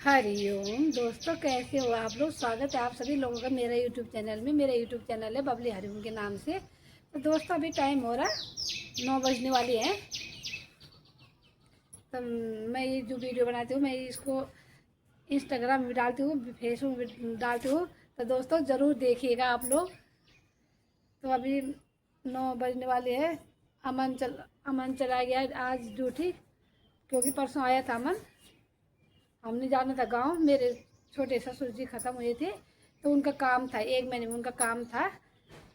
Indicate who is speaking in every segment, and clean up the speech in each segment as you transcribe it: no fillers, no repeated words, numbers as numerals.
Speaker 1: हरिओम दोस्तों, कैसे हो आप लोग। स्वागत है आप सभी लोगों का मेरा यूट्यूब चैनल में। मेरा यूट्यूब चैनल है बबली हरिओम के नाम से। तो दोस्तों अभी टाइम हो रहा 9 बजने वाली है। तो मैं ये जो वीडियो बनाती हूँ मैं इसको इंस्टाग्राम में डालती हूँ, फेसबुक में डालती हूँ। तो दोस्तों ज़रूर देखिएगा आप लोग। तो अभी 9 बजने वाले हैं। अमन चला गया आज ड्यूटी, क्योंकि परसों आया था अमन। हमने जाना था गांव, मेरे छोटे ससुर जी ख़त्म हुए थे तो उनका काम था, 1 महीने में उनका काम था।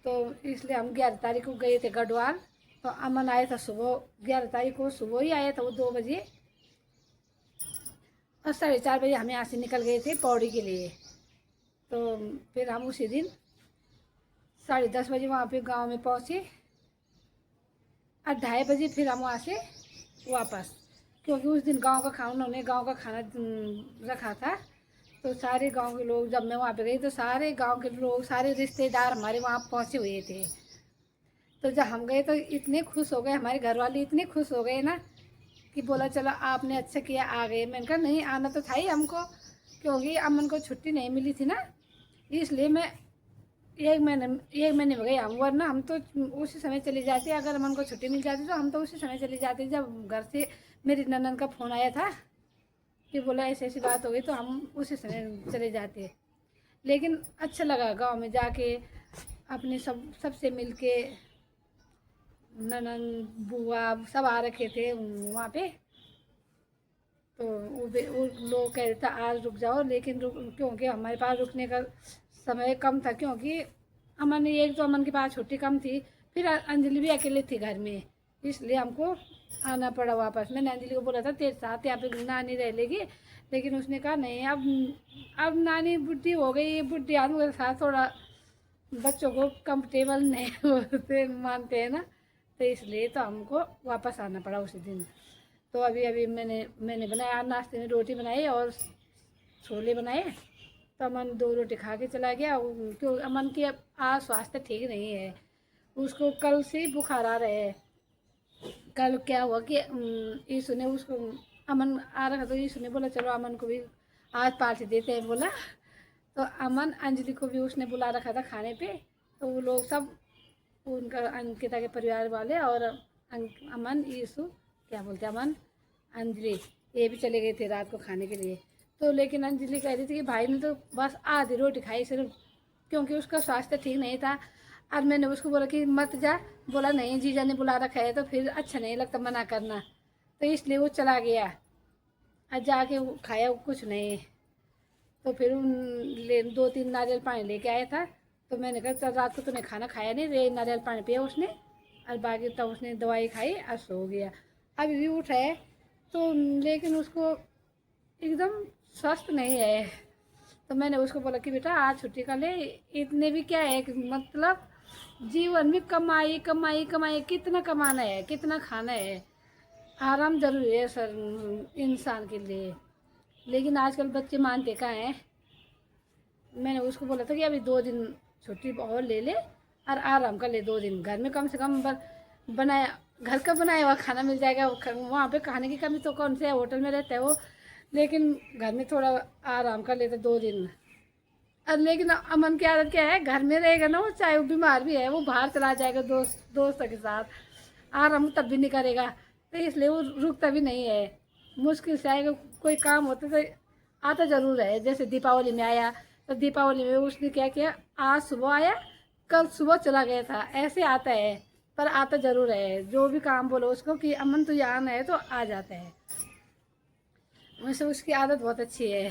Speaker 1: तो इसलिए हम 11 तारीख को गए थे गढ़वाल। तो अमन आया था सुबह, 11 तारीख को सुबह ही आया था वो 2 बजे। और 4:30 बजे हम यहाँ से निकल गए थे पौड़ी के लिए। तो फिर हम उसी दिन 10:30 बजे वहाँ पे गांव में पहुँचे। और 2:30 बजे फिर हम वहाँ से वापस, क्योंकि उस दिन उन्होंने गांव का खाना रखा था। तो सारे गांव के लोग, जब मैं वहाँ पे गई तो सारे गांव के लोग, सारे रिश्तेदार हमारे वहाँ पहुँचे हुए थे। तो जब हम गए तो इतने खुश हो गए, हमारे घर वाले इतने खुश हो गए ना कि बोला चलो आपने अच्छा किया आ गए। मैंने कहा नहीं, आना तो था ही हमको, क्योंकि अमन को छुट्टी नहीं मिली थी ना, इसलिए मैं 1 महीने में गए हम। वरना हम तो उसी समय चले जाते, अगर अमन को छुट्टी मिल जाती तो हम तो उसी समय चले जाते। जब घर से मेरी ननद का फ़ोन आया था कि बोला ऐसी ऐसी बात हो गई, तो हम उसी समय चले जाते। लेकिन अच्छा लगा गांव में जाके, अपने सबसे मिल के। ननद बुआ सब आ रखे थे वहाँ पे। तो वो लोग कह रहे थे आज रुक जाओ, लेकिन क्योंकि हमारे पास रुकने का समय कम था, क्योंकि अमन के पास छुट्टी कम थी, फिर अंजलि भी अकेले थी घर में, इसलिए हमको आना पड़ा वापस। मैंने अंजलि को बोला था तेरे साथ यहाँ पे नानी रह लेगी, लेकिन उसने कहा नहीं, अब नानी बुढ़ी हो गई, बुढ़ी आदमी के साथ थोड़ा बच्चों को कंफर्टेबल नहीं होते मानते हैं ना, तो इसलिए तो हमको वापस आना पड़ा उसी दिन। तो अभी अभी मैंने बनाया नाश्ते में, रोटी बनाई और छोले बनाए। तो अमन 2 रोटी खा के चला गया। क्यों अमन की अब आज स्वास्थ्य ठीक नहीं है, उसको कल से बुखार आ रहे है। कल क्या हुआ कि ईशु ने उसको, अमन आ रहा था तो ईशु ने बोला चलो अमन को भी आज पार्टी देते हैं बोला। तो अमन अंजलि को भी उसने बुला रखा था खाने पे। तो वो लोग सब, उनका अंकिता के परिवार वाले और अमन, ईशु, क्या बोलते हैं, अमन, अंजलि, ये भी चले गए थे रात को खाने के लिए। तो लेकिन अंजलि कह रही थी कि भाई ने तो बस आधी रोटी खाई सिर्फ, क्योंकि उसका स्वास्थ्य ठीक नहीं था। और मैंने उसको बोला कि मत जा, बोला नहीं जीजा ने बुला रखा है तो फिर अच्छा नहीं लगता मना करना, तो इसलिए वो चला गया। और जाके वो खाया कुछ नहीं। तो फिर 2-3 नारियल पानी लेके आया था। तो मैंने कहा चल रात को तूने खाना खाया नहीं, नारियल पानी पिया उसने, और बाकी तब उसने दवाई खाई और सो गया। अभी भी उठा है तो, लेकिन उसको एकदम स्वस्थ नहीं है। तो मैंने उसको बोला कि बेटा आज छुट्टी कर ले, इतने भी क्या है, मतलब जीवन में कमाई कमाई कमाई, कितना कमाना है, कितना खाना है, आराम जरूरी है सर इंसान के लिए। लेकिन आजकल बच्चे मानते कहाँ हैं। मैंने उसको बोला था कि अभी 2 दिन छुट्टी और ले ले और आराम कर ले 2 दिन, घर में कम से कम बनाया, घर का बनाया हुआ खाना मिल जाएगा। वहाँ पे खाने की कमी तो कौन से है, होटल में रहता है वो, लेकिन घर में थोड़ा आराम कर लेते 2 दिन। और लेकिन अमन की आदत क्या है, घर में रहेगा ना वो, चाहे वो बीमार भी है, वो बाहर चला जाएगा दोस्तों के साथ, आराम तब भी नहीं करेगा। तो इसलिए वो रुकता भी नहीं है, मुश्किल से आएगा। कोई काम होता तो आता ज़रूर है। जैसे दीपावली में आया, तो दीपावली में उसने क्या किया, आज सुबह आया कल सुबह चला गया था, ऐसे आता है, पर आता ज़रूर है। जो भी काम बोलो उसको कि अमन तो यहाँ आना है तो आ जाता है। वैसे उसकी आदत बहुत अच्छी है।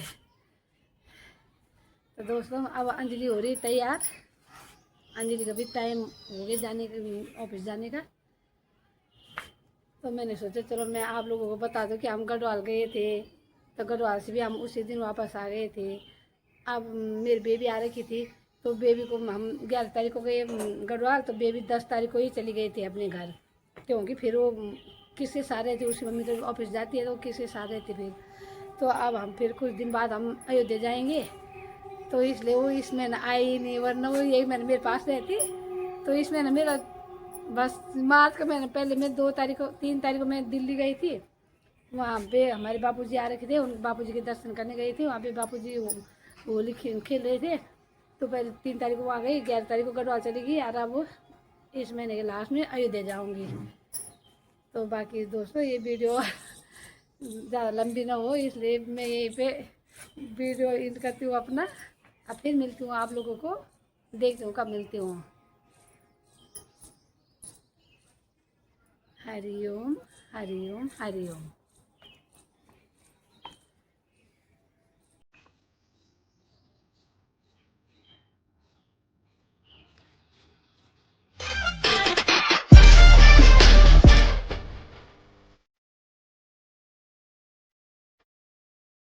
Speaker 1: तो दोस्तों अब अंजलि हो रही तैयार। अंजलि का भी टाइम हो गया जाने का, ऑफिस जाने का। तो मैंने सोचा चलो मैं आप लोगों को बता दूं कि हम गढ़वाल गए थे। तो गढ़वाल से भी हम उसी दिन वापस आ गए थे। अब मेरी बेबी आ रखी थी, तो बेबी को हम 11 तारीख को गए गढ़वाल, तो बेबी 10 तारीख को ही चली गई थी अपने घर, क्योंकि फिर वो किसके साथ रहती, उसकी मम्मी तो ऑफिस जाती है तो किसके साथ रहती फिर। तो अब हम फिर कुछ दिन बाद हम अयोध्या जाएंगे, तो इसलिए वो इस महीने आई नहीं, वरना वो यही महीने मेरे पास रहती। तो इस महीने मेरा बस मार्च का महीना, पहले मैं 2 तारीख को 3 तारीख को मैं दिल्ली गई थी, वहाँ पे हमारे बापूजी आ रखे थे, उन बापूजी के दर्शन करने गए थे। वहाँ पे बापूजी होली खेल रहे थे। तो पहले 3 तारीख को वहाँ गई, 11 तारीख को गढ़वाल चली गई और अब इस महीने के लास्ट में अयोध्या जाऊँगी। तो बाकी दोस्तों ये वीडियो ज़्यादा लंबी ना हो, इसलिए मैं यहीं पे वीडियो एंड करती हूँ अपना। अब फिर मिलती हूँ आप लोगों को, देखती हूँ कब मिलती हूँ। हरि ओम, हरि ओम, हरि ओम।